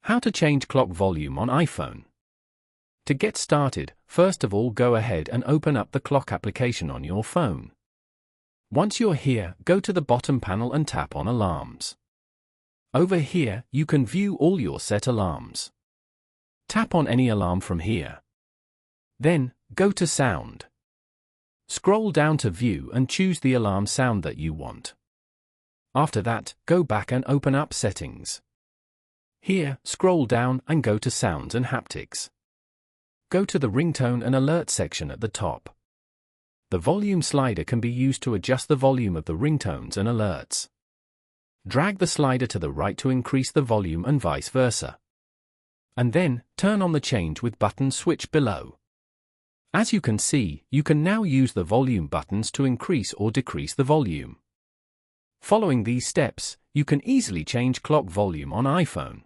How to change clock volume on iPhone. To get started, first of all go ahead and open up the clock application on your phone. Once you're here, go to the bottom panel and tap on Alarms. Over here, you can view all your set alarms. Tap on any alarm from here. Then, go to Sound. Scroll down to View and choose the alarm sound that you want. After that, go back and open up Settings. Here, scroll down and go to Sounds and Haptics. Go to the ringtone and alert section at the top. The volume slider can be used to adjust the volume of the ringtones and alerts. Drag the slider to the right to increase the volume and vice versa. And then, turn on the Change with button switch below. As you can see, you can now use the volume buttons to increase or decrease the volume. Following these steps, you can easily change clock volume on iPhone.